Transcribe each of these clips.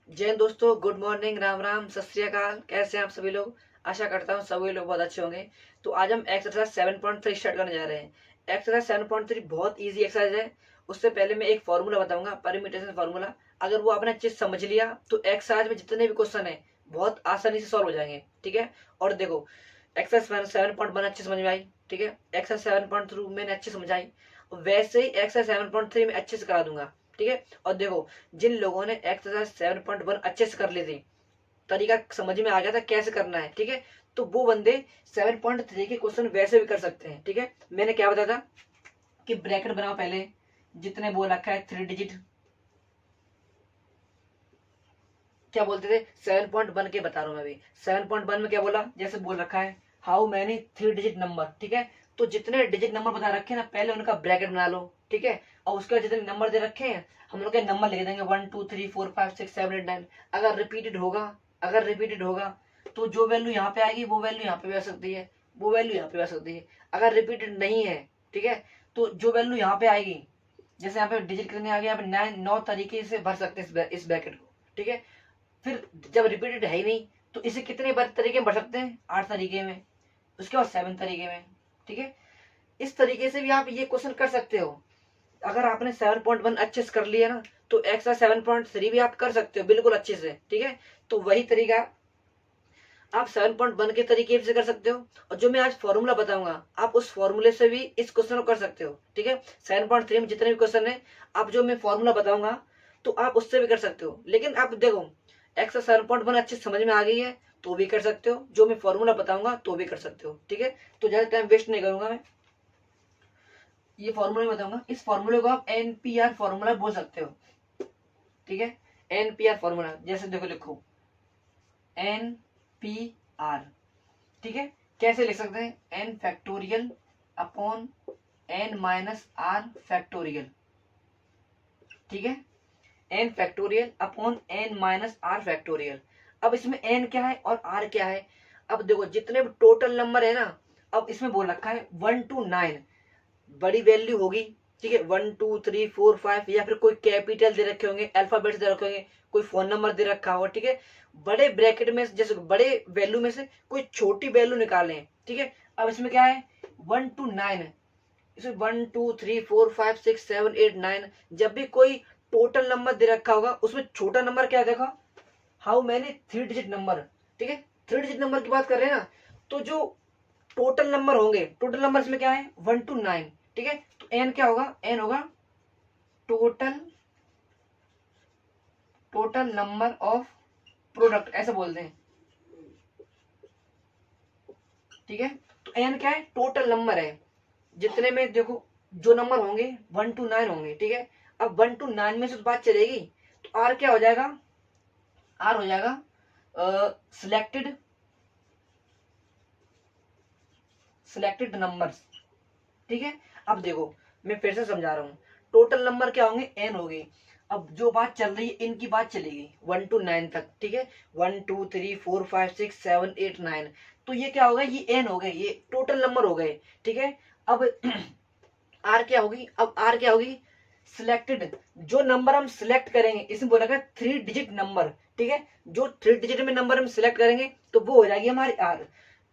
जय हिंद दोस्तों, good morning, Ram Ram, सत श्री अकाल। कैसे हैं आप सभी लोग? आशा करता हूँ सभी लोग बहुत अच्छे होंगे। तो आज हम एक्सरसाइज 7.3 स्टार्ट करने जा रहे हैं। एक्सरसाइज 7.3 बहुत इजी एक्सरसाइज है। उससे पहले मैं एक फॉर्मूला बताऊंगा, परम्यूटेशन फॉर्मूला। अगर वो आपने अच्छे से समझ लिया तो एक्सरसाइज में जितने भी क्वेश्चन है बहुत आसानी से सॉल्व हो जाएंगे। ठीक है। और देखो, एक्सरसाइज 7.1 अच्छे समझ में आई। ठीक है। एक्सरसाइज 7.2 मैंने अच्छे समझाई, वैसे ही एक्सरसाइज 7.3 में अच्छे से करा दूंगा। ठीक है। और देखो, जिन लोगों ने एक्सरसाइज 7.1 अच्छे से कर ली थी, तरीका समझ में आ गया था कैसे करना है, ठीक है, तो वो बंदे 7.3 के क्वेश्चन वैसे भी कर सकते हैं। ठीक है। मैंने क्या बताया था कि ब्रैकेट बनाओ पहले, जितने बोल रखा है 3 डिजिट। क्या बोलते थे? 7.1 के बता रहा हूं मैं अभी। 7.1 में क्या बोला? जैसे बोल रखा है हाउ मैनी 3 डिजिट नंबर। ठीक है। तो जितने डिजिट नंबर बता रखे हैं ना, पहले उनका ब्रैकेट बना लो। ठीक है। और उसके बाद जितने नंबर दे रखे हैं हम लोग के नंबर लिख देंगे 1 2 3 4 5 6 7 8 9। अगर रिपीटेड होगा तो जो वैल्यू यहाँ पे आएगी वो वैल्यू यहाँ पे भी आ सकती है, वो वैल्यू यहाँ पे भी आ सकती है। अगर रिपीटेड नहीं है, ठीक है, तो जो वैल्यू यहाँ पे आएगी, जैसे यहाँ पे डिजिट कितने आ गए, यहाँ पे 9 तरीके से भर सकते हैं इस ब्रैकेट को। ठीक है। फिर जब रिपीटेड है ही नहीं तो इसे कितने बार तरीके में भर सकते हैं? 8 तरीके में। उसके बाद 7 तरीके में। ठीक है। इस तरीके से भी आप ये क्वेश्चन कर सकते हो। अगर आपने 7.1 अच्छे से कर लिया ना, तो एक्स्ट्रा 7.3 भी आप कर सकते हो बिल्कुल अच्छे से। ठीक है। तो वही तरीका आप 7.1 के तरीके से कर सकते हो, और जो मैं आज फॉर्मूला बताऊंगा आप उस फॉर्मूले से भी इस क्वेश्चन को कर सकते हो। ठीक है। 7.3 में जितने भी क्वेश्चन है, आप जो मैं फॉर्मूला बताऊंगा तो आप उससे भी कर सकते हो। लेकिन आप देखो, एक्स्ट्रा 7.1 अच्छे समझ में आ गई है तो भी कर सकते हो, जो मैं फॉर्मूला बताऊंगा तो भी कर सकते हो। ठीक है। तो ज्यादा टाइम वेस्ट नहीं करूंगा मैं, ये फॉर्मूला बताऊंगा। इस फॉर्मूले को आप एनपीआर फॉर्मूला बोल सकते हो। ठीक है। एनपीआर फॉर्मूला जैसे देखो, लिखो एन पी आर। ठीक है। कैसे लिख सकते हैं? N factorial upon N minus R factorial. ठीक है। N factorial upon N minus R factorial. अब इसमें एन क्या है और आर क्या है? अब देखो, जितने भी टोटल नंबर है ना, अब इसमें बोल रखा है 1 to 9 बड़ी वैल्यू होगी। ठीक है। 1 2 3 4 5, या फिर कोई कैपिटल दे रखे होंगे, अल्फाबेट्स दे रखे होंगे, कोई फोन नंबर दे रखा होगा। ठीक है। बड़े ब्रैकेट में जैसे बड़े वैल्यू में से कोई छोटी वैल्यू निकालें। ठीक है। अब इसमें क्या है? 1 to 9, इसमें 1 2 3 4 5 6 7 8 9। जब भी कोई टोटल नंबर दे रखा होगा उसमें छोटा नंबर क्या देखा, हाउ मैनी 3 डिजिट नंबर। ठीक है। 3 डिजिट नंबर की बात कर रहे हैं ना, तो जो टोटल नंबर होंगे, टोटल नंबर इसमें क्या है? 1 to 9। ठीक है। तो एन क्या होगा? एन होगा total total number of product, ऐसे बोलते हैं। ठीक है। तो एन क्या है? टोटल नंबर है। जितने में देखो जो नंबर होंगे 1 to 9 होंगे। ठीक है। अब 1 to 9 में से तो बात चलेगी, तो आर क्या हो जाएगा? आर हो जाएगा सिलेक्टेड सिलेक्टेड नंबर्स। ठीक है। अब देखो, मैं फिर से समझा रहा हूँ। टोटल नंबर क्या होंगे? एन हो गई। अब जो बात चल रही है इनकी बात चलेगी 1 to 9 तक। ठीक है। 1 2 3 4 5 6 7 8 9। तो ये क्या हो गया? ये एन हो गए, ये टोटल नंबर हो गए। ठीक है। अब आर क्या होगी? अब आर क्या होगी? सिलेक्टेड, जो नंबर हम सिलेक्ट करेंगे, इसमें बोला गया 3 डिजिट नंबर। ठीक है। जो 3 डिजिट में नंबर हम सिलेक्ट करेंगे तो वो हो जाएगी हमारी आर।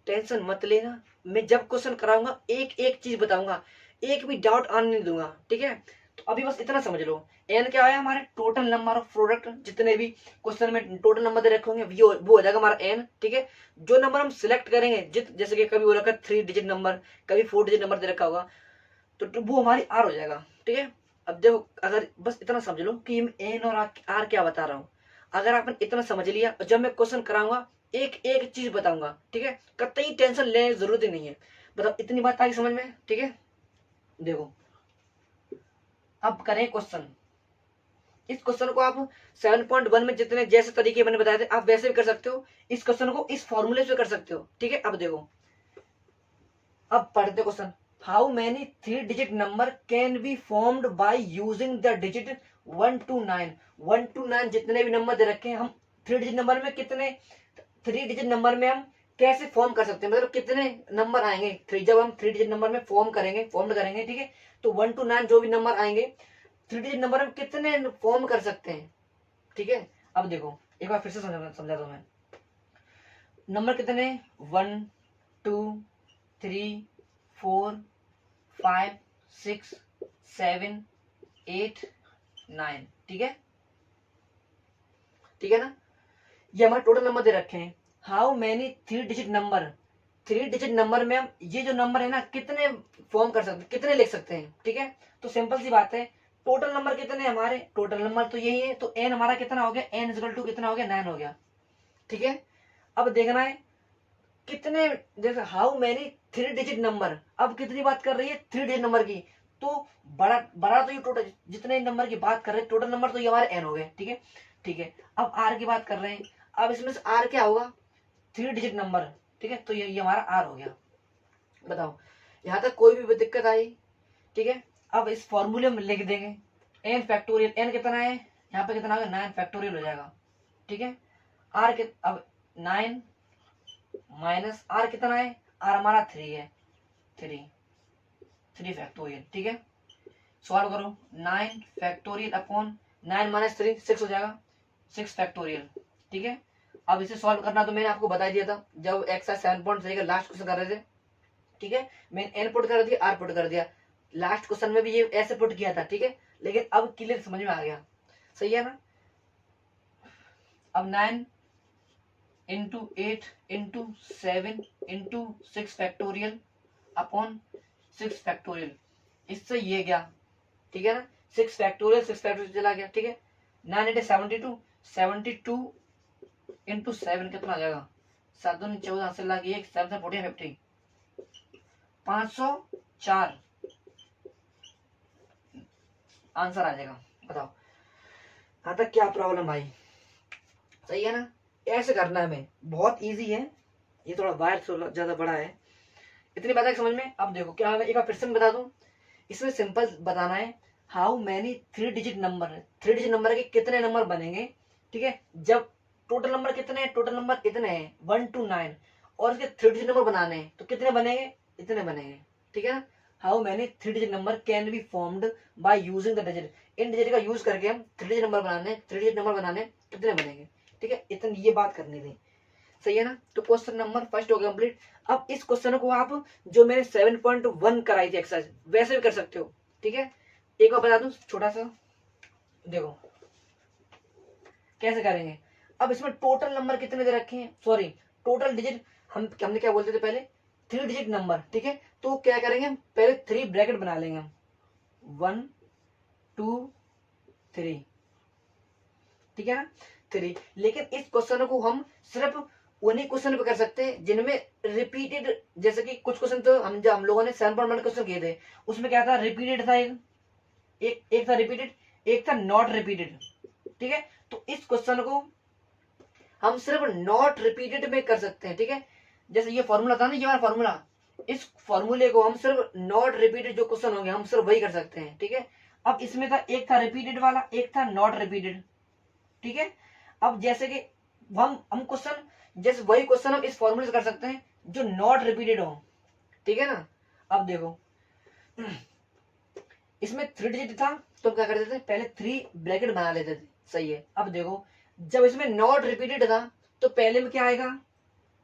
टेंशन मत लेना, मैं जब क्वेश्चन कराऊंगा एक एक चीज बताऊंगा, एक भी डाउट आने नहीं दूंगा। ठीक है। तो अभी बस इतना समझ लो, एन क्या है? हमारे टोटल नंबर ऑफ प्रोडक्ट, जितने भी क्वेश्चन में टोटल नंबर दे रखे होंगे वो हो जाएगा हमारा एन। ठीक है। जो नंबर हम सिलेक्ट करेंगे, जैसे कि कभी वो रखा 3 डिजिट नंबर, कभी 4 डिजिट नंबर दे रखा होगा, तो वो हमारी आर हो जाएगा। ठीक है। अब देखो, अगर बस इतना समझ लो कि एन और आर क्या बता रहा हूं, अगर आपने इतना समझ लिया, जब मैं क्वेश्चन कराऊंगा एक एक चीज बताऊंगा। ठीक है। कतई टेंशन लेने की जरूरत ही नहीं है। बताओ, इतनी बात आई समझ में? ठीक है। देखो, अब करें क्वेश्चन। इस क्वेश्चन को आप 7.1 में जितने जैसे तरीके मैंने बताए थे आप वैसे भी कर सकते हो, इस क्वेश्चन को इस फॉर्मूले से कर सकते हो। ठीक है। अब देखो, अब पढ़ते question. How many 3 digit number can be formed by using the digit 1 to 9। 1 to 9 जितने भी नंबर दे रखे हैं, हम 3 डिजिट नंबर में कितने, 3 डिजिट नंबर में हम कैसे फॉर्म कर सकते हैं, मतलब कितने नंबर आएंगे थ्री, जब हम 3 डिजिट नंबर में फॉर्म करेंगे। ठीक है। तो 1 to 9 जो भी नंबर आएंगे 3 डिजिट नंबर में कितने फॉर्म कर सकते हैं। ठीक है। अब देखो एक बार फिर से समझा दो मैं। नंबर कितने, 1 2 3 4 5 6 7 8 9, ठीक है, ठीक है ना। ये हमारे टोटल नंबर दे रखे हैं। How many 3 digit number, 3 digit number में हम ये जो नंबर है ना कितने फॉर्म कर सकते, कितने लिख सकते हैं, ठीक है। तो सिंपल सी बात है, टोटल नंबर कितने हमारे, टोटल नंबर तो यही है, तो एन हमारा कितना हो गया, एन इक्वल टू कितना हो गया, 9 हो गया, ठीक है। अब देखना है कितने, जैसे हाउ मैनी 3 डिजिट नंबर, अब कितनी बात कर रही है, 3 डिजिट नंबर की, तो बड़ा बड़ा तो ये टोटल जितने नंबर की बात कर रहे हैं टोटल नंबर तो ये हमारे एन हो गए, ठीक है, ठीक है। अब आर की बात कर रहे हैं, अब इसमें से आर क्या होगा, 3 डिजिट नंबर, ठीक है, तो ये हमारा आर हो गया। बताओ यहां तक कोई भी दिक्कत आई, ठीक है। अब इस फॉर्मूले में लिख देंगे एन फैक्टोरियल, एन कितना है यहाँ पे, कितना होगा 9 फैक्टोरियल हो जाएगा, ठीक है। आर के अब 9 माइनस आर कितना है, आर हमारा 3 है, 3 फैक्टोरियल, ठीक है। सॉल्व करो, 9 फैक्टोरियल अपॉन 9 माइनस 3 6 हो जाएगा, 6 फैक्टोरियल, ठीक है। अब इसे सॉल्व करना तो मैंने आपको बता दिया था जब एक्सरसाइज 7.3 का लास्ट क्वेश्चन कर रहे थे, ठीक है। मैंने एन पुट कर दिया, आर पुट कर दिया, लास्ट क्वेश्चन में भी ये ऐसे पुट किया था, ठीक है, लेकिन अब क्लियर समझ में आ गया, सही है ना। अब 9 into 8 into 7 into 6 factorial upon 6 factorial, इससे ये गया, ठीक है ना, 6 फैक्टोरियल 6 फैक्टोरियल चला गया, ठीक है। 9 इंटू 72, 72 इंटू 7 कितना आ जाएगा, 7 दूनी 14 से लगा 1 7 से 40 50, 504 आंसर आ जाएगा। बताओ यहाँ तक क्या प्रॉब्लम आई, सही है ना। ऐसे करना है, हमें बहुत इजी है, ये थोड़ा वायर थोड़ा ज्यादा बड़ा है, इतनी बात है समझ में। अब देखो क्या है, एक बार फिर से मैं बता दूं, इसमें सिंपल बताना है how many 3 digit number, 3 digit number के कितने नंबर बनेंगे, ठीक है। जब टोटल नंबर कितने हैं, टोटल नंबर इतने हैं 1 to 9 और इसके 3 डिजिट नंबर बनाने हैं तो कितने बनेंगे, इतने बनेंगे, ठीक है ना। How many 3 digit number can be formed by using the digit, in digit का यूज करके हम 3 डिजिट नंबर बनाने, 3 डिजिट नंबर बनाने कितने बनेंगे, ठीक है, इतनी ये बात करनी थी, सही है ना। तो क्वेश्चन नंबर फर्स्ट हो गया कंप्लीट। अब इस क्वेश्चन को आप जो मैंने 7.1 कराई थी एक्सरसाइज वैसे भी कर सकते हो, ठीक है। एक बार बता दूं छोटा सा, देखो कैसे करेंगे। अब इसमें टोटल नंबर कितने दे रखे हैं, सॉरी टोटल डिजिट, हमने क्या बोलते थे पहले, 3 डिजिट नंबर, ठीक है। तो क्या करेंगे हम पहले 3 ब्रैकेट बना लेंगे हम, 1 2 3, ठीक है ना, 3। लेकिन इस क्वेश्चन को हम सिर्फ उन्हीं क्वेश्चन पे कर सकते हैं जिनमें रिपीटेड, जैसे कि कुछ क्वेश्चन तो हम लोगों ने 7.1 क्वेश्चन किए थे, उसमें क्या था, रिपीटेड था, एक था रिपीटेड, एक था नॉट रिपीटेड, ठीक है। तो इस क्वेश्चन को हम सिर्फ नॉट रिपीटेड में कर सकते हैं, ठीक है। जैसे ये फॉर्मूला था ना, ये वाला फॉर्मूला, इस फॉर्मूले को हम सिर्फ नॉट रिपीटेड जो क्वेश्चन होंगे हम सिर्फ वही कर सकते हैं, ठीक है। अब इसमें था, एक था रिपीटेड वाला, एक था नॉट रिपीटेड, ठीक है। अब जैसे कि हम क्वेश्चन, जैसे वही क्वेश्चन हम इस फॉर्मूले से कर सकते हैं जो नॉट रिपीटेड हो, ठीक है ना। अब देखो इसमें 3 डिजिट था तो हम क्या करते थे, पहले 3 ब्रैकेट बना लेते थे, सही है। अब देखो जब इसमें नॉट रिपीटेड था तो पहले में क्या आएगा,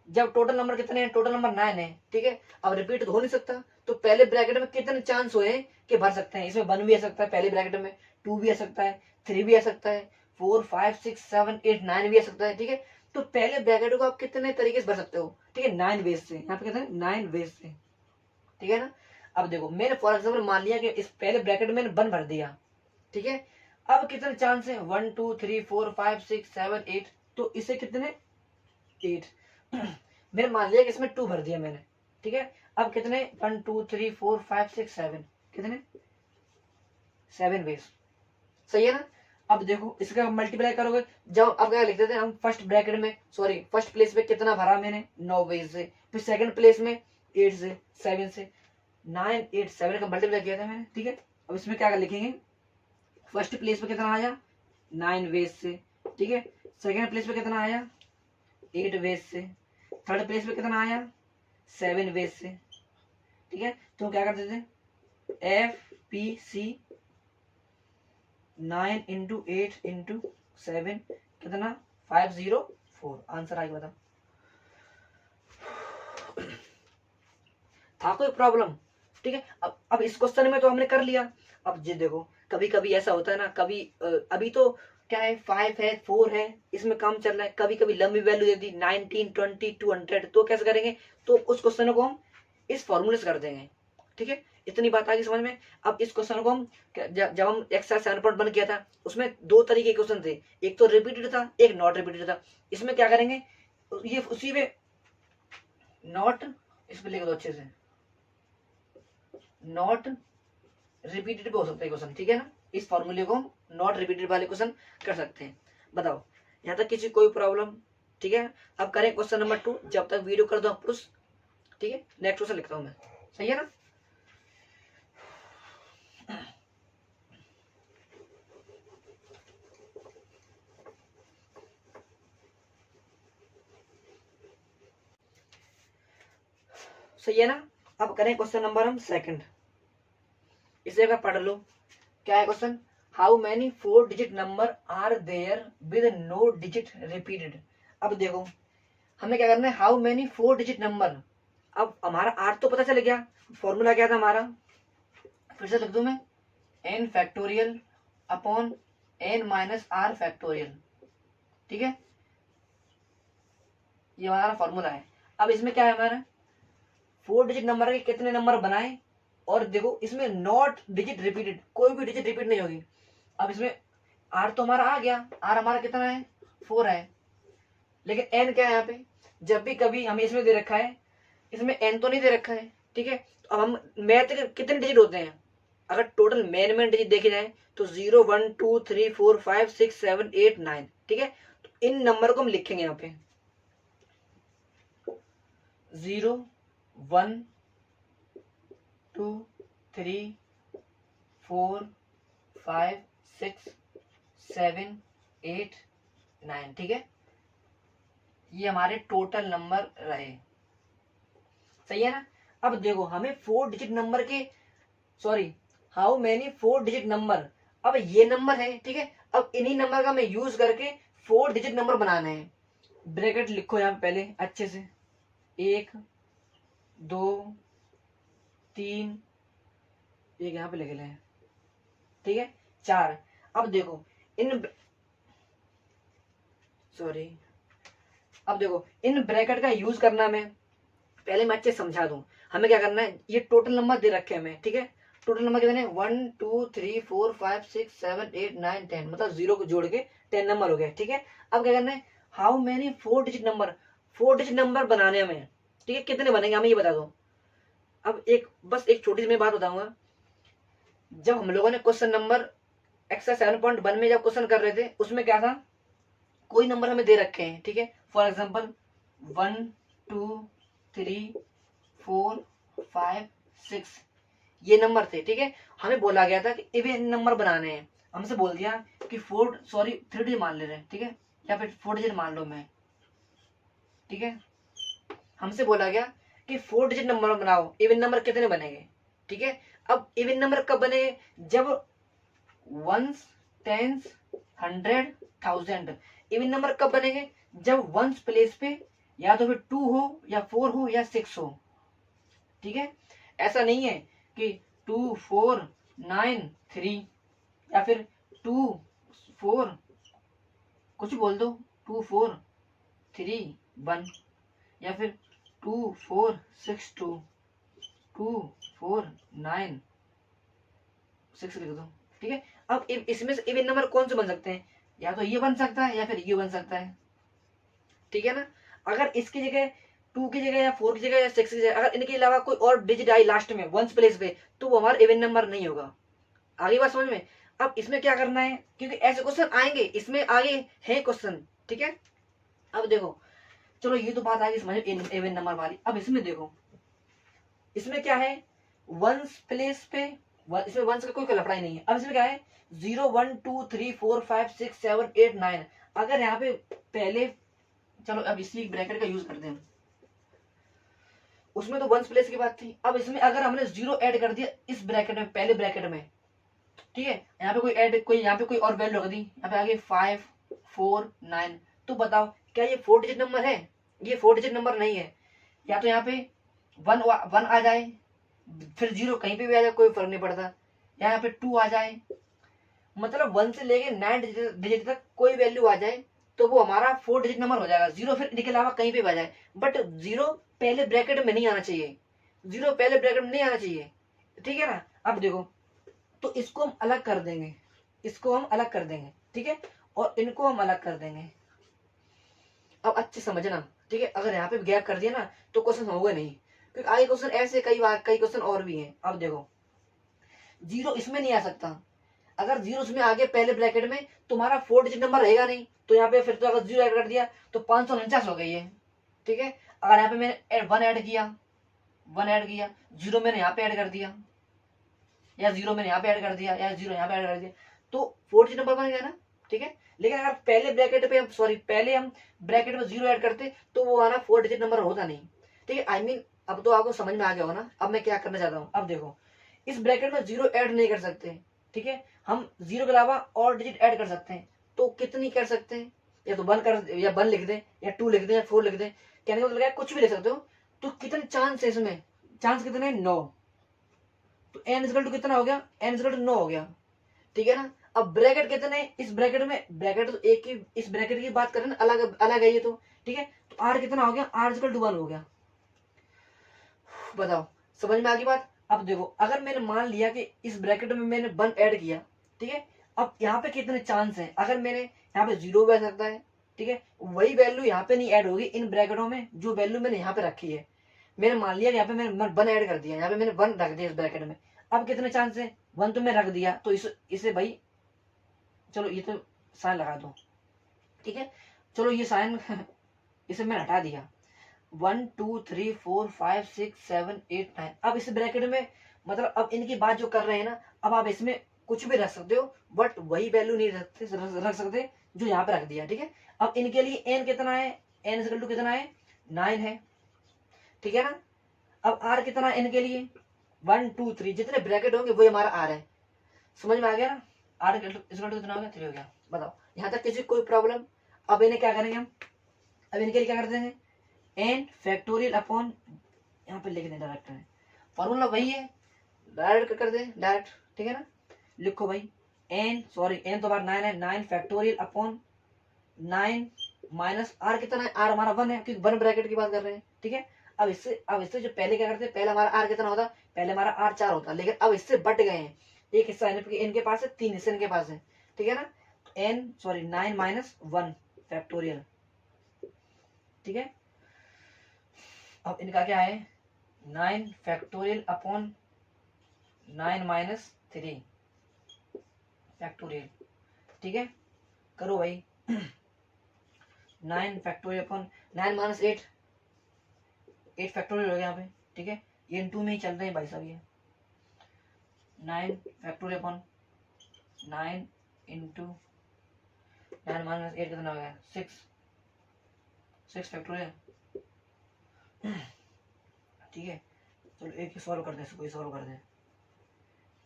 जब टोटल नंबर कितने हैं, टोटल नंबर 9 है, ठीक है। अब रिपीट तो हो नहीं सकता, तो पहले ब्रैकेट में कितने चांस हुए हैं कि भर सकते हैं, इसमें 1 भी आ सकता है पहले ब्रैकेट में, 2 भी आ सकता है, 3 भी आ सकता है, 4 5 6 7 8 9 भी आ सकता है, ठीक है। तो पहले ब्रैकेट को आप कितने तरीके से भर सकते हो, ठीक है, 9 वेज से, यहाँ पे कहते हैं 9 वेज से, ठीक है ना। अब देखो मैंने फॉर एग्जाम्पल मान लिया कि इस पहले ब्रैकेट में 1 भर दिया, ठीक है। अब कितने चांस है, 1 2 3 4 5 6 7 8, तो इसे कितने 8 मैंने मान लिया कि इसमें 2 भर दिया मैंने, ठीक है। अब कितने 1 2 3 4 5 6 7, कितने 7 वेज, सही है ना। अब देखो इसका मल्टीप्लाई करोगे, जब अब क्या लिखते थे हम फर्स्ट ब्रैकेट में, सॉरी फर्स्ट प्लेस पे कितना भरा मैंने 9 वेज से, फिर सेकंड प्लेस में 8 से 7 से, 9 8 7 का मल्टीप्लाई किया था मैंने, ठीक है। अब इसमें क्या लिखेंगे, फर्स्ट प्लेस पे कितना आया 9 वेज से, ठीक है। सेकंड प्लेस पे कितना आया 8 वेज से, थर्ड प्लेस पे कितना आया 7 वेज से, ठीक है। तो क्या करते थे FPC 9 इंटू 8 इंटू 7 कितना 504 आंसर आएगा बताओ। था कोई प्रॉब्लम? ठीक है, अब इस क्वेश्चन में तो हमने कर लिया। अब ये देखो कभी कभी ऐसा होता है ना, कभी अभी तो क्या है 5 है 4 है, इसमें काम चल रहा है, कभी कभी लंबी वैल्यू दे दी 19 20 200, तो कैसे करेंगे? तो उस क्वेश्चन को हम इस फॉर्मूले से कर देंगे। ठीक है, इतनी बात आ गई समझ में। अब इस क्वेश्चन को हम जब हम एक्सरसाइज 7.1 किया था उसमें दो तरीके के क्वेश्चन थे, एक तो रिपीटेड था एक नॉट रिपीटेड था। इसमें क्या करेंगे, ये उसी में नॉट, इस पे लिख दो अच्छे से, नॉट रिपीटेड पे हो सकता है क्वेश्चन, ठीक है ना। इस फॉर्मूले को हम नॉट रिपीटेड वाले क्वेश्चन कर सकते हैं। बताओ यहाँ तक किसी कोई प्रॉब्लम? ठीक है, अब करें क्वेश्चन नंबर 2, जब तक वीडियो कर दो अप्रूव। ठीक है, नेक्स्ट क्वेश्चन लिखता हूं मैं, सही है ना। सही है ना। अब करें क्वेश्चन नंबर हम सेकंड, इसे अगर पढ़ लो। क्या है question? How many 4 digit number are there with no digit repeated. अब देखो हमें क्या करना है, हाउ मैनी 4 डिजिट नंबर। अब हमारा आर तो पता चल गया, फॉर्मूला क्या था हमारा, फिर से लिख दूं मैं, n factorial upon n minus R factorial. ठीक है, ये हमारा फॉर्मूला है। अब इसमें क्या है हमारा, 4 डिजिट नंबर के कितने नंबर बनाए, और देखो इसमें नॉट डिजिट रिपीटेड, कोई भी डिजिट रिपीट नहीं होगी। अब इसमें आर तो हमारा आ गया, आर हमारा कितना है 4 है, लेकिन एन क्या है यहाँ पे, जब भी कभी हमें इसमें दे रखा है, इसमें एन तो नहीं दे रखा है। ठीक है, तो अब हम मैथ के कितने डिजिट होते हैं, अगर टोटल मेन डिजिट देखे जाए तो 0 1 2 3 4 5 6 7 8 9। ठीक है, तो इन नंबर को हम लिखेंगे यहाँ पे 0 1 2 3 4 5 6 7 8 9। ठीक है, ये हमारे टोटल नंबर रहे, सही है ना। अब देखो हमें 4 डिजिट नंबर के, sorry, how many 4 digit number, अब ये नंबर है। ठीक है, अब इन्हीं नंबर का हमें यूज करके 4 डिजिट नंबर बनाने हैं। ब्रैकेट लिखो यहाँ पहले अच्छे से, 1 2 3, एक यहाँ पे लिख ले, ठीक है 4। अब देखो इन, सॉरी, अब देखो इन ब्रैकेट का यूज करना, मैं पहले मैं अच्छे समझा दूं। हमें क्या करना है, ये टोटल नंबर दे रखे हैं हमें, ठीक है, टोटल नंबर कितने, 1 2 3 4 5 6 7 8 9 10, मतलब 0 को जोड़ के 10 नंबर हो गए। ठीक है, अब क्या करना है, how many 4 digit number, 4 digit number बनाने हमें। ठीक है, कितने बनेंगे हमें ये बता दो। अब एक बस एक छोटी सी मैं बात बताऊंगा, जब हम लोगों ने क्वेश्चन नंबर एक्सरसाइज 7.1 में जब क्वेश्चन कर रहे थे, उसमें क्या था, कोई नंबर हमें दे रखे हैं। ठीक है, फॉर एग्जाम्पल 1 2 3 4 5 6 ये नंबर थे। ठीक है, हमें बोला गया था कि इवन नंबर बनाने हैं, हमसे बोल दिया कि 4, सॉरी 3 डिजिट मान ले रहे हैं। ठीक है, या फिर 4 डिजिट मान लो मैं। ठीक है, हमसे बोला गया कि 4 डिजिट नंबर बनाओ, इवन नंबर कितने बनेंगे। ठीक है, अब इवन नंबर कब बने, जब 1s 10s 100 1000। इवन नंबर कब बनेंगे, जब 1s प्लेस पे या तो फिर 2 हो या 4 हो या 6 हो। ठीक है, ऐसा नहीं है कि 2 4 9 3 या फिर 2 4 कुछ बोल दो, 2 4 3 1 या फिर 2 4 6 2 2 4 9 6 लिख दो। ठीक है, अब इसमें से इवन नंबर कौन से बन सकते हैं, या तो ये बन सकता है या फिर ये बन सकता है। ठीक है ना, अगर इसकी जगह 2 की जगह या 4 की जगह या 6 की जगह अगर इनके अलावा कोई और डिजिट आई लास्ट में 1s प्लेस पे, तो वो हमारा इवन नंबर नहीं होगा। आगे बात समझ में। अब इसमें क्या करना है, क्योंकि ऐसे क्वेश्चन आएंगे, इसमें आगे है क्वेश्चन। ठीक है, अब देखो, चलो ये तो बात आ गई समझ इवन नंबर वाली। अब इसमें देखो, इसमें क्या है, 1s प्लेस पे, इसमें 1s का कोई लफड़ा ही नहीं है। अब इसमें क्या है, 0 1 2 3 4 5 6 7 8 9। अगर यहाँ पे पहले, चलो अब इसी ब्रैकेट का यूज करते हैं, उसमें तो 1s प्लेस की बात थी। अब इसमें अगर हमने 0 ऐड कर दिया इस ब्रैकेट में, पहले ब्रैकेट में, ठीक है, यहाँ पे कोई ऐड, कोई यहाँ पे कोई और वैल्यू रख दी, यहाँ पे आगे 5 4 9। तो बताओ क्या ये 4 डिजिट नंबर है? ये 4 डिजिट नंबर नहीं है। या तो यहाँ पे 1 आ जाए, फिर 0 कहीं पे भी आ जाए, कोई फर्क नहीं पड़ता। यहाँ पे 2 आ जाए, मतलब 1 से लेके 9 डिजिट तक कोई वैल्यू आ जाए तो वो हमारा 4 डिजिट नंबर हो जाएगा। 0 फिर इनके अलावा कहीं पे भी आ जाए, बट 0 पहले ब्रैकेट में नहीं आना चाहिए। 0 पहले ब्रैकेट में नहीं आना चाहिए, ठीक है ना। अब देखो, तो इसको हम अलग कर देंगे, इसको हम अलग कर देंगे, ठीक है, और इनको हम अलग कर देंगे। अब अच्छे समझना, ठीक है। अगर यहाँ पे गैप कर दिया ना तो क्वेश्चन होगा नहीं, क्योंकि आगे क्वेश्चन ऐसे कई क्वेश्चन और भी हैं। अब देखो, 0 इसमें नहीं आ सकता। अगर 0 इसमें आ गया पहले ब्रैकेट में, तुम्हारा 4 डिजिट नंबर रहेगा नहीं। तो यहाँ पे फिर तो अगर 0 ऐड कर दिया तो 549 हो गई है, ठीक है। अगर यहाँ पे मैंने 1 ऐड किया, 1 ऐड किया, 0 मैंने यहाँ पे ऐड कर दिया, या 0 मैंने यहाँ पे ऐड कर दिया, या 0 यहाँ पे ऐड कर दिया, तो 4 डिजिट नंबर बन गया ना, ठीक है। लेकिन अगर पहले ब्रैकेट पे पहले हम ब्रैकेट में 0 ऐड करते तो वो आना 4 डिजिट नंबर होता नहीं, ठीक है। आई मीन अब तो आपको समझ में आ गया हो ना। अब मैं क्या करना चाहता हूँ, अब देखो, इस ब्रैकेट में 0 ऐड नहीं कर सकते, ठीक है। हम 0 के अलावा और डिजिट ऐड कर सकते हैं। तो कितनी कर सकते हैं? या तो 1 कर, या 1 लिख दें, या 2 लिख दें, या 4 लिख दें। कहने का मतलब है कुछ भी लिख सकते हो। तो कितने चांस है इसमें? चांस कितने? 9। तो n इक्वल टू कितना हो गया? n इक्वल टू 9 हो गया, ठीक है ना। अब ब्रैकेट कितने? इस ब्रैकेट में, ब्रैकेट तो एक ही, इस ब्रैकेट की बात करें ना, अलग अलग है ये तो, ठीक है। तो r कितना हो गया? r इक्वल टू 1 हो गया। बताओ, समझ में आ गई बात? अब देखो, अगर मैंने मान लिया कि इस ब्रैकेट में मैंने 1 ऐड किया, ठीक है। अब यहाँ पे कितने चांस हैं? अगर मैंने यहाँ पे 0 भी आ सकता है, ठीक है। वही वैल्यू यहाँ पे नहीं ऐड होगी इन ब्रैकेटों में जो वैल्यू मैंने यहाँ पे रखी है। मैंने मान लिया कि यहाँ पे मैंने 1 ऐड कर दिया, यहाँ पे मैंने 1 रख दिया इस ब्रैकेट में। अब कितने चांस है? 1 तो मैं रख दिया, तो इसे भाई, चलो ये तो साइन लगा दो, ठीक है। चलो ये साइन इसे मैं हटा दिया। 1 2 3 4 5 6 7 8 9। अब इस ब्रैकेट में, मतलब अब इनकी बात जो कर रहे हैं ना, अब आप इसमें कुछ भी रख सकते हो, बट वही वैल्यू नहीं रख सकते जो यहाँ पे रख दिया, ठीक है। अब इनके लिए n कितना है? n इक्वल टू कितना है? 9 है, ठीक है ना। अब r कितना है इनके लिए? 1 2 3, जितने ब्रैकेट होंगे वही हमारा r है। समझ में आ गया ना? r इक्वल टू कितना हो गया? 3 हो गया। बताओ, यहाँ तक किसी कोई प्रॉब्लम? अब इन्हें क्या करेंगे हम? अब इनके लिए क्या कर देंगे? n फैक्टोरियल अपॉन, यहाँ पे लिख दें डायरेक्ट में, फॉर्मूला वही है, डायरेक्ट कर दें डायरेक्ट, ठीक है ना। लिखो भाई, n तो बार 9 है, 9 फैक्टोरियल अपॉन 9 माइनस r कितना है? r हमारा 1 है, क्योंकि 1 ब्रैकेट की बात कर रहे हैं, ठीक है। अब इससे जो पहले क्या करते हैं, पहले हमारा r कितना होता? पहले हमारा r 4 होता, लेकिन अब इससे बट गए हैं। एक हिस्सा इनके पास है, 3 हिस्से इनके पास है, ठीक है ना। तो 9 माइनस 1 फैक्टोरियल, ठीक है। अब इनका क्या है? 9 फैक्टोरियल अपॉन 9 माइनस 3 फैक्टोरियल, ठीक है। करो भाई। 9 फैक्टोरियल अपॉन 9 माइनस 8 फैक्टोरियल हो गया यहाँ पे, ठीक है। ये इन 2 में ही चल रहे हैं भाई साहब ये। 9 फैक्टोरियल अपॉन 9 इंटू 9 माइनस 8 कितना हो गया? 6 फैक्टोरियल, ठीक है। चलो एक ही सॉल्व कर दे, इसको सॉल्व कर दे।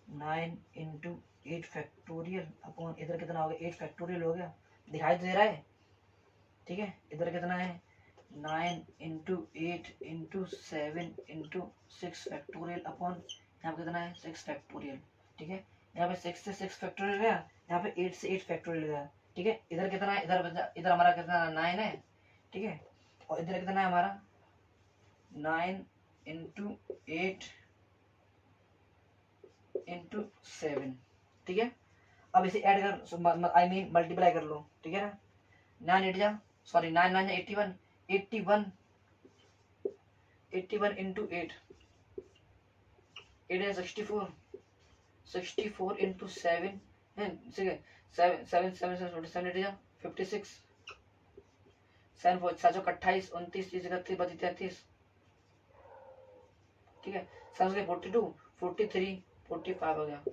9 इंटू 8 फैक्टोरियल अपॉन, इधर कितना हो गया? 8 फैक्टोरियल हो गया, दिखाई तो दे रहा है, ठीक है। इधर कितना है? 9 into 8 into 7 into 6 factorial upon, यहाँ पे कितना है? 6 फैक्टोरियल, ठीक है। यहाँ पे 6 से 6 फैक्टोरियल गया, यहाँ पे 8 से 8 फैक्टोरियल गया, ठीक है। इधर कितना है? इधर हमारा कितना? 9 है, ठीक है। और इधर कितना है हमारा? 9 इंटू 8 इंटू 7, ठीक है। अब इसे ऐड कर, आई मीन मल्टीप्लाई कर लो, ठीक है ना। 9 8 जा, सॉरी 9 9 81, 81 इंटू 8 8 है 64, 64 इंटू 7 है, 7 7 7 7 8 जा 56, 7 4 7 28 29 30 31 32 33, ठीक है। 7 से 42 43 45 हो गया।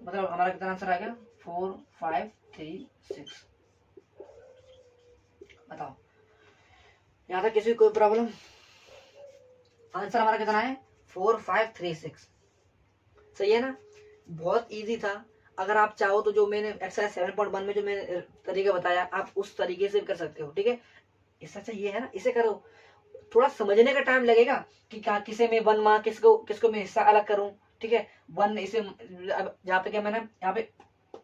मतलब हमारा कितना आंसर आ गया? 4 5 3 6। बताओ, यहाँ तक किसी कोई प्रॉब्लम? आंसर हमारा कितना है? 4 5 3 6, सही है ना। बहुत इजी था। अगर आप चाहो तो जो मैंने एक्सरसाइज 7.1 में जो मैंने तरीका बताया आप उस तरीके से भी कर सकते हो, ठीक है। इससे अच्छा ये है ना, इसे करो। थोड़ा समझने का टाइम लगेगा कि क्या किसे मैं 1 मार्क, किसको किसको मैं हिस्सा अलग करूं, ठीक है। वन इसे अब यहाँ पे क्या मैंने यहाँ पे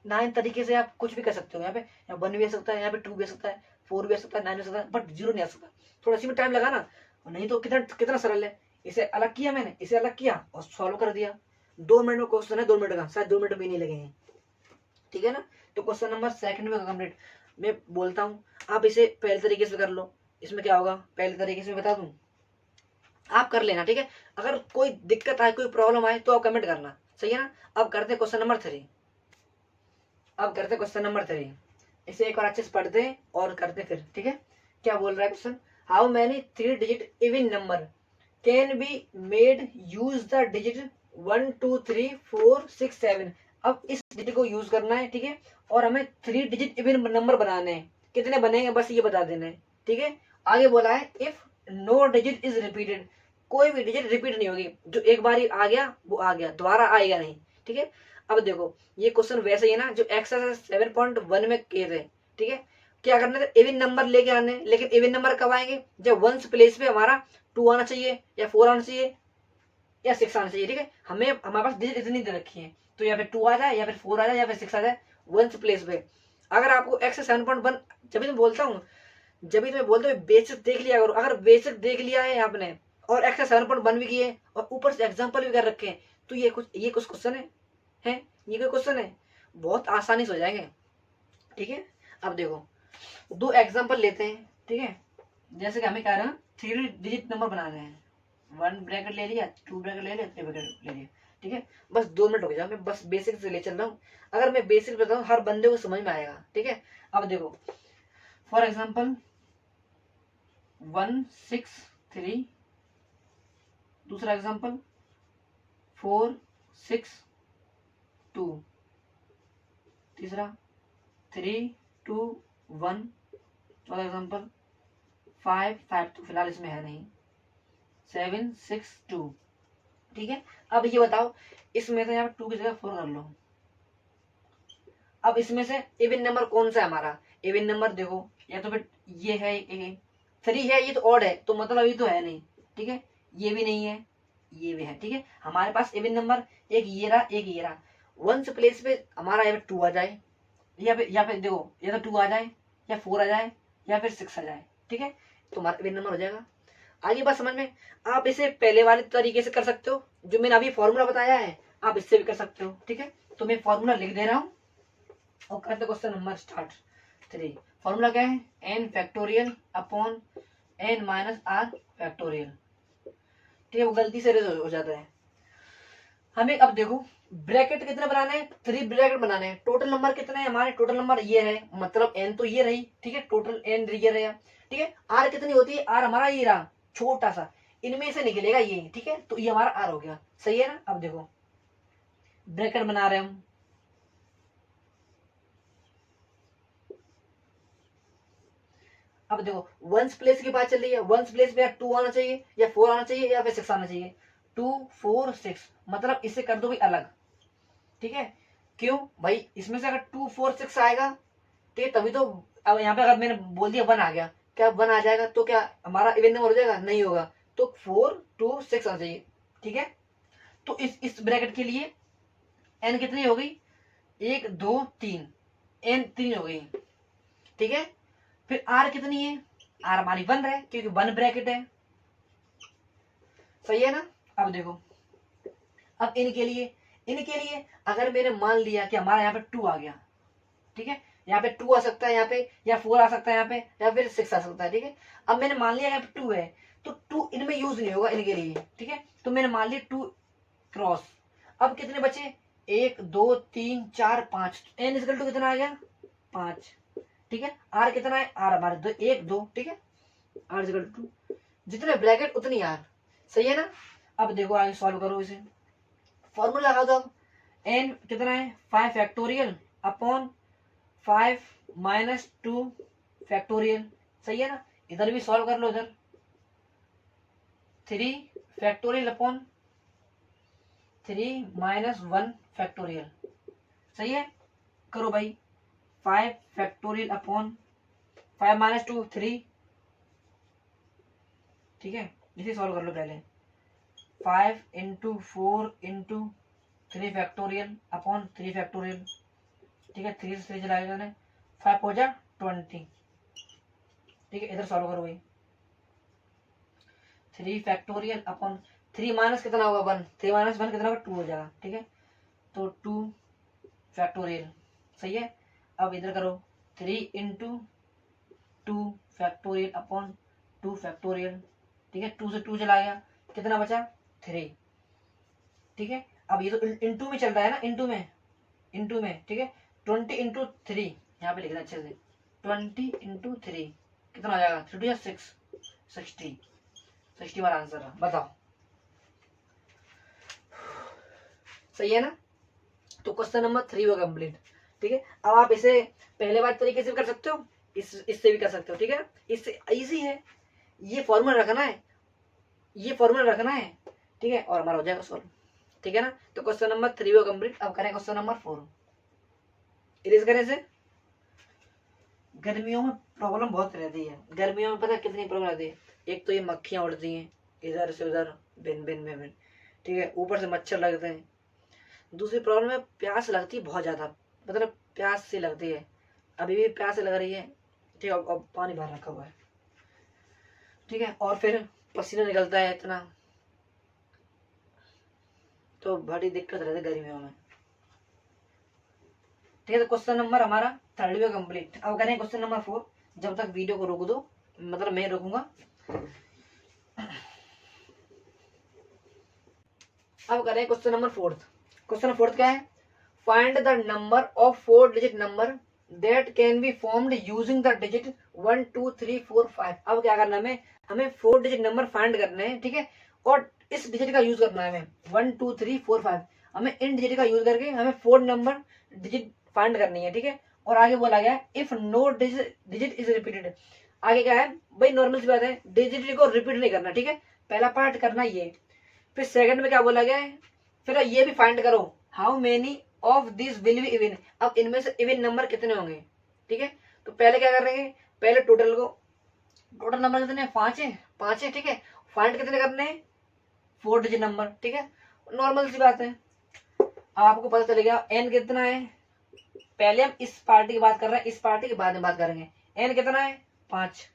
9 तरीके से आप कुछ भी कर सकते हो। यहाँ पे 1 भी आ सकता है, यहाँ पे 2 भी आ सकता है, 4 भी आ सकता है, 9 भी आ सकता है, बट 0 नहीं आ सकता। थोड़ा इसी में टाइम लगा ना, नहीं तो कितना कितना सरल है। इसे अलग किया मैंने, इसे अलग किया और सॉल्व कर दिया। 2 मिनट में क्वेश्चन है, 2 मिनट का, शायद 2 मिनट भी नहीं लगेंगे, ठीक है ना। तो क्वेश्चन नंबर सेकंड में कंप्लीट मैं बोलता हूँ, आप इसे पहले तरीके से कर लो। इसमें क्या होगा, पहले तरीके से मैं बता दूं, आप कर लेना, ठीक है। अगर कोई दिक्कत आए, कोई प्रॉब्लम आए तो आप कमेंट करना, सही है ना। अब करते क्वेश्चन नंबर 3। अब करते क्वेश्चन नंबर 3, इसे एक बार अच्छे से पढ़ते हैं और करते फिर, ठीक है। क्या बोल रहा है question, how many 3 digit even number can be made use the digit 1 2 3 4 6 7। अब इस डिजिट को यूज करना है, ठीक है, और हमें 3 डिजिट इवन नंबर बनाने हैं। कितने बनेंगे बस ये बता देना है, ठीक है। आगे बोला है if no digit is repeated, कोई भी डिजिट रिपीट नहीं होगी, जो एक बार आ गया वो आ गया, दोबारा आएगा नहीं, ठीक है। अब देखो ये क्वेश्चन वैसे ही है ना जो एक्सरसाइज 7.1 में किए थे, ठीक है। क्या करना था, इवन नंबर लेके आने, लेकिन इवन नंबर कब आएंगे, जब वंस प्लेस पे हमारा 2 आना चाहिए या 4 आना चाहिए या 6 आना चाहिए, ठीक है। हमें हमारे पास डिजिट इतनी दे रखी है, तो या फिर 2 आ जाए या फिर 4 आ जाए या फिर 6 आ जाए वंस प्लेस पे। अगर आपको एक्स 7.1, जब भी मैं बोलता हूँ, जब भी मैं बोलता हूँ बेसिक देख लिया करो। अगर बेसिक देख लिया है आपने और एक्स 7.1 भी किए और ऊपर से एग्जाम्पल भी कर रखे हैं, तो ये कुछ क्वेश्चन है ये कोई क्वेश्चन है, बहुत आसानी से हो जाएंगे, ठीक है। अब देखो 2 एग्जाम्पल लेते हैं, ठीक है। जैसे कि हमें कह रहे हैं 3 डिजिट नंबर बना रहे हैं, 1 ब्रैकेट ले लिया, 2 ब्रैकेट ले लिया, 3 ब्रैकेट ले लिया, ठीक है। बस 2 मिनट हो जाओ, मैं बस बेसिक से ले चल रहा हूँ। अगर मैं बेसिक बताऊँ हर बंदे को समझ में आएगा, ठीक है। अब देखो फॉर एग्जाम्पल 1 6 3, दूसरा एग्जाम्पल 4 6 2, तीसरा 3 2 1, चौथा एग्जाम्पल 5 5 तो फिलहाल इसमें है नहीं, 7 6 2, ठीक है। अब ये बताओ इसमें से यहाँ 2 की जगह 4 कर लो। अब इसमें से इवन नंबर कौन सा है हमारा, इवन नंबर देखो या तो फिर ये है 3 है, ये तो ऑड है तो मतलब ये तो है नहीं, ठीक है। ये भी नहीं है, ये भी है, ठीक है। हमारे पास इवन नंबर एक ये रहा, एक ये रहा। वंस प्लेस पे हमारा या 2 आ जाए या फिर देखो या तो 2 आ जाए या 4 आ जाए या फिर 6 आ जाए, ठीक है। तो हमारा इवन नंबर हो जाएगा। आगे बात समझ में, आप इसे पहले वाले तरीके से कर सकते हो, जो मैंने अभी फॉर्मूला बताया है आप इससे भी कर सकते हो, ठीक है। तो मैं फॉर्मूला लिख दे रहा हूँ और करते क्वेश्चन नंबर स्टार्ट 3। फॉर्मूला क्या है, n factorial upon n minus r factorial, ठीक है। वो गलती से हो जाता है। हमें अब देखो ब्रैकेट कितने बनाने हैं, 3 ब्रैकेट बनाने हैं। टोटल नंबर कितने हैं हमारे, टोटल नंबर ये है, मतलब n तो ये रही, ठीक है, टोटल n ये रहा, ठीक है। r कितनी होती है, r हमारा ये रहा छोटा सा, इनमें से निकलेगा ये, ठीक है। तो ये हमारा r हो गया, सही है ना। अब देखो ब्रैकेट बना रहे हम, अब देखो वंस प्लेस की बात चल रही है, वंस प्लेस में 2 आना चाहिए या 4 आना चाहिए या फिर 6 आना चाहिए, 2 4 6, मतलब इसे कर दो भाई अलग, ठीक है। क्यों भाई, इसमें से अगर 2 4 6 आएगा ठीक है तभी तो। अब यहाँ पे अगर मैंने बोल दिया 1 आ गया, क्या 1 आ जाएगा तो क्या हमारा इवन नंबर हो जाएगा, नहीं होगा। तो 4 2 6 आना चाहिए, ठीक है। तो इस ब्रैकेट के लिए एन कितनी हो गई, 1 2 3, एन 3 हो गई, ठीक है। फिर आर कितनी है, आर हमारी 1 है क्योंकि 1 ब्रैकेट है, सही है ना। अब देखो अब इनके लिए अगर मैंने मान लिया कि हमारा यहाँ पे 2 आ गया, ठीक है, यहाँ पे 2 आ सकता है, यहाँ पे या 4 आ सकता है, यहाँ पे या फिर 6 आ सकता है, ठीक है। अब मैंने मान लिया यहाँ पे 2 है तो 2 इनमें यूज नहीं होगा इनके लिए, ठीक है। तो मैंने मान लिया 2 क्रॉस। अब कितने बचे, 1 2 3 4 5, एन इजकल टू कितना आ गया 5, ठीक है। आर कितना है, आर हमारे 2 1 2, ठीक है। आर इजकल टू जितने ब्रैकेट उतनी आर, सही है ना। अब देखो आगे सॉल्व करो इसे, फॉर्मूला लगा दो। अब एन कितना है 5 फैक्टोरियल अपॉन 5 माइनस 2 फैक्टोरियल, सही है ना। इधर भी सॉल्व कर लो, इधर 3 फैक्टोरियल अपॉन 3 माइनस 1 फैक्टोरियल, सही है, करो भाई 5 फैक्टोरियल अपॉन 5 माइनस 2 3, ठीक है, इसे सॉल्व कर लो पहले। 5 into 4 into 3 factorial upon 3 factorial, ठीक है, 3 से 3 चलाएगा मैंने, 5 हो जा 20, ठीक है, इधर सॉल्व करो भाई। 3 फैक्टोरियल अपॉन 3 माइनस कितना होगा 1, 3 माइनस 1 कितना होगा 2 हो जाएगा, ठीक है, तो 2 फैक्टोरियल, सही है। अब इधर करो 3 इंटू 2 फैक्टोरियल अपॉन 2 फैक्टोरियल, ठीक है, 2 से 2 चला गया, कितना बचा 3, ठीक है। अब ये तो इंटू में चल रहा है ना, इंटू में, ठीक है, 20 इंटू 3 यहाँ पे लिखना अच्छे से, 20 इंटू 3 कितना हो जाएगा 3 6 60, 60 हमारा आंसर है, बताओ सही है ना। तो क्वेश्चन नंबर 3 होगा कंप्लीट, ठीक है। अब आप इसे पहले बार तरीके से भी कर सकते हो, इससे भी कर सकते हो, ठीक है, इससे इजी है, ये फॉर्मूला रखना है, ये फॉर्मूला रखना है, ठीक है, और हमारा हो जाएगा सॉल्व, ठीक है ना। तो क्वेश्चन नंबर 3 होगा कंप्लीट। अब करें क्वेश्चन नंबर 4, इरेज करने से। गर्मियों में प्रॉब्लम बहुत रहती है, गर्मियों में पता है कितनी प्रॉब्लम रहती है, एक तो ये मक्खियां उड़ती हैं इधर से उधर, बिन बिन में बिन, ठीक है, ऊपर से मच्छर लगते हैं, दूसरी प्रॉब्लम है प्यास लगती है बहुत ज्यादा, मतलब प्यास सी लगती है, अभी भी प्यास लग रही है, ठीक है, अब पानी बाहर रखा हुआ है, ठीक है, और फिर पसीना निकलता है इतना, तो बड़ी दिक्कत रहती है गर्मियों में, ठीक है। तो क्वेश्चन नंबर हमारा 3 कंप्लीट। अब करें क्वेश्चन नंबर 4, जब तक वीडियो को रोक दो, मतलब मैं रोकूंगा। अब करें क्वेश्चन नंबर 4। क्वेश्चन 4 क्या है, find the number of 4 digit number that can be formed using the digit 1 2 3 4 5। अब क्या करना है, हमें 4 डिजिट नंबर फाइंड करने हैं, ठीक है, और इस डिजिट का यूज करना है हमें 1 2 3 4 5, हमें इन डिजिट का यूज करके हमें 4 नंबर डिजिट फाइंड करनी है, ठीक है। और आगे बोला गया if no digit is repeated, आगे क्या है भाई, नॉर्मल सी बात है, डिजिट को रिपीट नहीं करना, ठीक है, पहला पार्ट करना ये। फिर सेकंड में क्या बोला गया है, फिर ये भी फाइंड करो how many of this will be even, अब इनमें से इवन नंबर कितने होंगे, ठीक है। तो पहले क्या करेंगे, पहले टोटल नंबर कितने 5 है, 5 है, ठीक है, फाइंड कितने करने हैं 4 डिजिट नंबर, ठीक है, नॉर्मल सी बात है। अब आपको पता चलेगा एन कितना है, पहले हम इस पार्टी की बात कर रहे हैं, इस पार्टी के बाद में बात करेंगे, एन कितना है 5,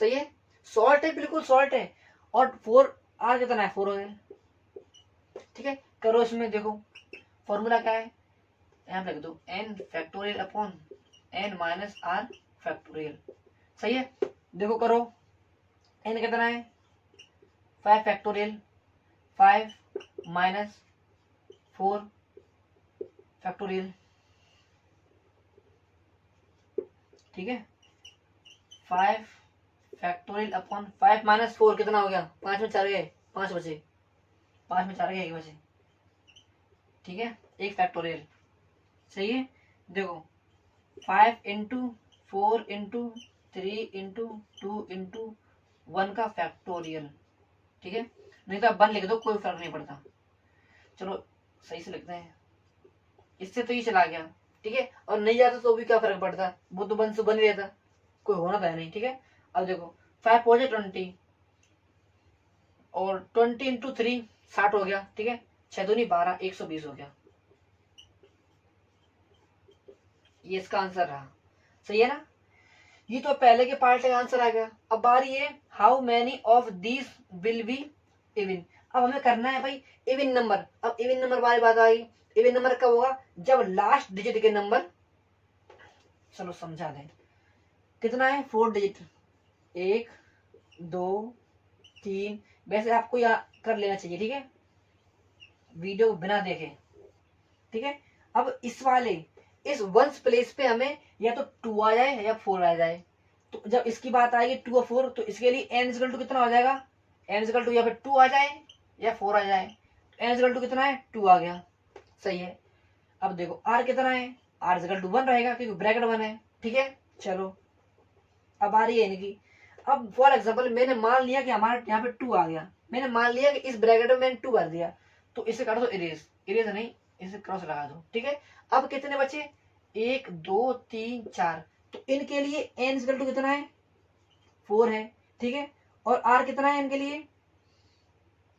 सही है, सॉल्ट है, बिल्कुल सॉल्ट है, और 4 आर कितना है 4 हो गया, ठीक है। करो इसमें देखो फॉर्मूला क्या है, यहाँ पे लिख दो N factorial upon N minus R factorial, सही है। देखो करो एन कितना है 5 फैक्टोरियल, 5 माइनस 4 फैक्टोरियल, ठीक है, 5 फैक्टोरियल अपॉन 5 माइनस 4 कितना हो गया, 5 में 4 गए, 5 बचे, 5 में 4 गए 1 बचे, ठीक है, 1 फैक्टोरियल, सही है। देखो 5 इंटू 4 इंटू 3 इंटू 2 इंटू 1 का फैक्टोरियल, ठीक है, नहीं तो आप 1 लिख दो कोई फर्क नहीं पड़ता, चलो सही से लिखते हैं, इससे तो ये चला गया, ठीक है, और नहीं जाता तो भी क्या फर्क पड़ता, वो तो 1 से 1 ही रहता, कोई होना था नहीं, ठीक है। अब देखो 5 पहुंचे 20, और 20 इंटू 3 60 हो गया, ठीक है, 6 दूनी 12 120 हो गया, ये इसका आंसर रहा, सही है ना। ये तो पहले के पार्ट का आंसर आ गया। अब बारी है how many of these will be even, अब हमें करना है भाई इवन नंबर। अब इवन नंबर वाली बात आ गई, इवन नंबर कब होगा, जब लास्ट डिजिट के नंबर, चलो समझा दें, कितना है 4 डिजिट, 1 2 3, वैसे आपको याद कर लेना चाहिए, ठीक है, वीडियो को बिना देखे, ठीक है। अब इस वंस प्लेस पे हमें या तो 2 आ जाए या 4 आ जाए, तो जब इसकी बात आएगी 2 और 4, तो इसके लिए n इक्वल टू कितना हो जाएगा, n इक्वल टू या फिर 2 आ जाए या 4 आ जाए, n इक्वल टू कितना है 2 आ गया, सही है। अब देखो r कितना है, r इक्वल टू 1 रहेगा क्योंकि ब्रैकेट 1 है, ठीक है। चलो अब आ रही है इनकी, अब फॉर एग्जाम्पल मैंने मान लिया कि हमारा यहाँ पे 2 आ गया, मैंने मान लिया कि इस ब्रैकेट में मैंने 2 भर दिया, तो इसे कर दो इरेज, इरेज नहीं इसे क्रॉस लगा दो, ठीक है। अब कितने बचे, 1 2 3 4, तो इनके लिए n इक्वल टू कितना है, 4 है, ठीक है। और r कितना है इनके लिए,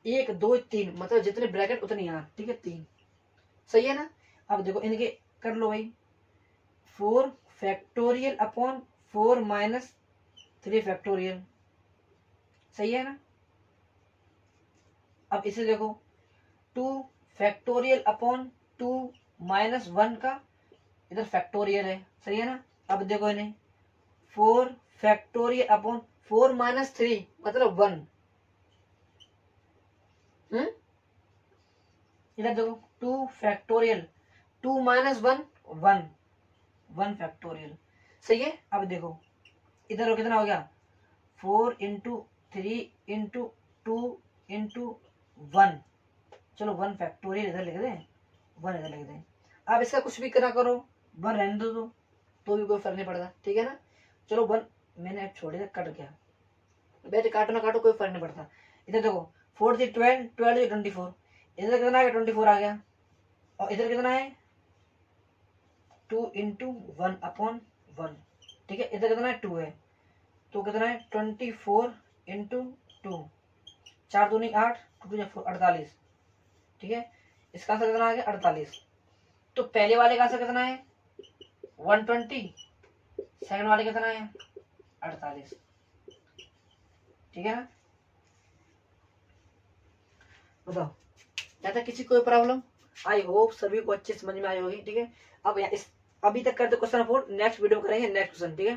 1 2 3, मतलब जितने ब्रैकेट उतनी r, ठीक है, 3, सही है ना। अब देखो इनके कर लो भाई, 4 फैक्टोरियल अपॉन 4 माइनस 3 फैक्टोरियल, सही है ना। अब इसे देखो, 2 फैक्टोरियल अपॉन 2 माइनस 1 का इधर फैक्टोरियल है, सही है ना। अब देखो इन्हें, 4 फैक्टोरियल अपॉन 4 माइनस 3 मतलब 1, इधर देखो 2 फैक्टोरियल, 2 माइनस 1 1, 1 फैक्टोरियल, सही है। अब देखो इधर कितना हो गया, 4 इंटू 3 इंटू 2 इंटू 1, चलो 1 फैक्टोरियल इधर लिख दें, 1 इधर लिख दें। अब इसका कुछ भी करा करो, 1 रहने दो तो भी कोई फर्क नहीं पड़ता, ठीक है ना। चलो 1 मैंने छोड़ दिया, कट गया, बैठ काटो ना काटो कोई फर्क नहीं पड़ता। इधर देखो 4 से 12, 12 से 24, इधर कितना आ गया, 24 आ गया। और इधर कितना है, 2 इंटू 1 अपॉन 1, ठीक है। इधर कितना है, 2 है, तो कितना है 24 इंटू 2, 4 दूनी 8, 2 4 48, ठीक है। इसका आंसर कितना आ गया, 48। तो पहले वाले का आंसर कितना है, 120, सेकंड वाले कितना है, 48, ठीक है ना। बताओ, क्या था किसी कोई प्रॉब्लम, आई होप सभी को अच्छे समझ में आई होगी, ठीक है। अब इस अभी तक करते क्वेश्चन 4, नेक्स्ट वीडियो में करेंगे नेक्स्ट क्वेश्चन, ठीक है।